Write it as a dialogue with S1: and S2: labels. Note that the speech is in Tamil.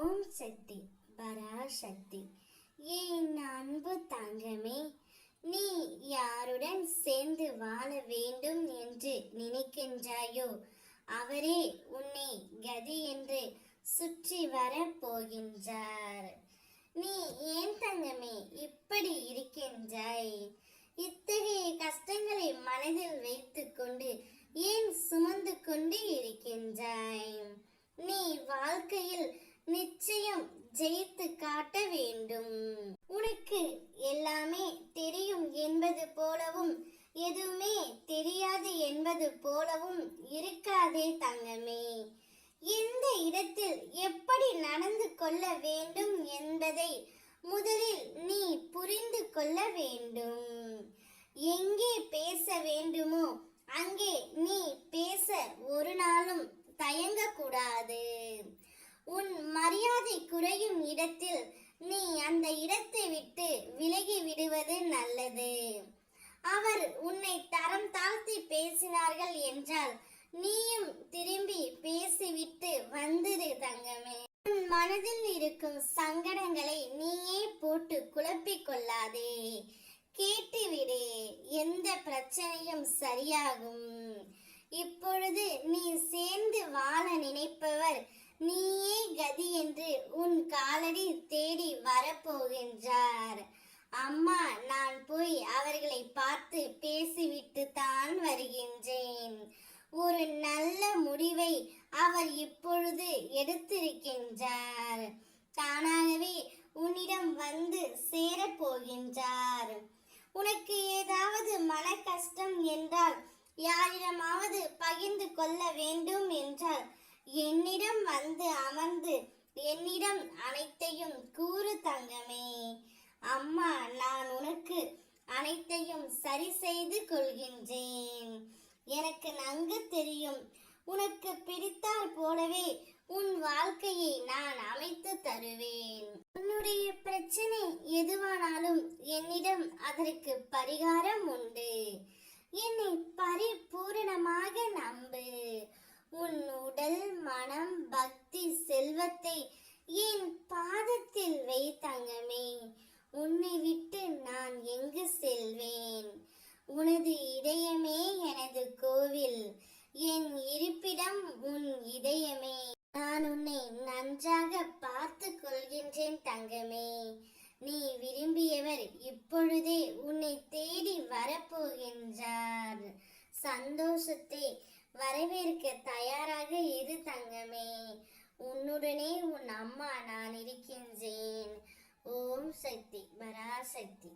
S1: ஓம் சக்தி பராசக்தி. என் அன்பு தங்கமே, நீ யாருடன் சேர்ந்து வாழ வேண்டும் என்று நினைக்கின்றாயோ அவரே உன்னை கதி என்று சுற்றி வர போகின்றார். நீ ஏன் தங்கமே இப்படி இருக்கின்றாய்? இத்தகைய கஷ்டங்களை மனதில் வைத்துக் கொண்டு ஏன் சுமந்து கொண்டு இருக்கின்றாய்? நீ வாழ்க்கையில் நிச்சயம் ஜெயித்து காட்ட வேண்டும். உனக்கு எல்லாமே தெரியும் என்பது போலவும் எதுவுமே தெரியாது என்பது போலவும் இருக்காதே தங்கமே. எந்த இடத்தில் எப்படி நடந்து கொள்ள வேண்டும் என்பதை முதலில் நீ புரிந்து கொள்ள வேண்டும். எங்கே பேச வேண்டுமோ அங்கே நீ பேச ஒரு நாளும் தயங்கக்கூடாது. உன் மரியாதை குறையும் இடத்தில் நீ அந்த இடத்தை விட்டு விலகி விடுவது நல்லது. அவர் உன்னை தரம் தாழ்த்தி பேசினார்கள் என்றால் நீயும் திரும்பி பேசிவிட்டு வந்துடு தங்கமே. உன் மனதில் இருக்கும் சங்கடங்களை நீயே போட்டு குழப்பிக் கொள்ளாதே. கேட்டுவிடு, எந்த பிரச்சனையும் சரியாகும். இப்பொழுது நீ சேர்ந்து வாழ நினைப்பவர் நீயே கதி என்று உன் காலடி தேடி வரப்போகின்றார். அம்மா, நான் போய் அவர்களை பார்த்து பேசிவிட்டு தான் வருகின்றேன். ஒரு நல்ல முடிவை அவர் இப்பொழுது எடுத்திருக்கின்றார். தானாகவே உன்னிடம் வந்து சேரப்போகின்றார். உனக்கு ஏதாவது மன கஷ்டம் என்றால், யாரிடமாவது பகிர்ந்து கொள்ள வேண்டும் என்றால் என்னிடம் வந்து அமர்ந்து என்னிடம் அனைத்தையும் கூறு தங்கமே. அம்மா, நான் உனக்கு அனைத்தையும் சரி செய்து கொள்கின்றேன். எனக்கு நன்கு தெரியும், உனக்கு பிடித்தால் போலவே உன் வாழ்க்கையை நான் அமைத்து தருவேன். உன்னுடைய பிரச்சனை எதுவானாலும் என்னிடம் அதற்கு பரிகாரம் உண்டு. என்னை பரிபூரணமாக நம்பு. உன் உடல், மனம், பக்தி, செல்வத்தை என் பாதத்தில் வை தங்கமே. உன்னை விட்டு நான் எங்கு செல்வேன்? உனது இதயமே எனது கோவில், என் இருப்பிடம் உன் இதயமே. நான் உன்னை நன்றாக பார்த்து கொள்கின்றேன் தங்கமே. நீ விரும்பியவர் இப்பொழுதே உன்னை தேடி வரப்போகின்றார். சந்தோஷத்தை வரவேற்க தயாராக இரு தங்கமே. உன்னுடனே உன் அம்மா நான் இருக்கின்றேன். ஓம் சக்தி பராசக்தி.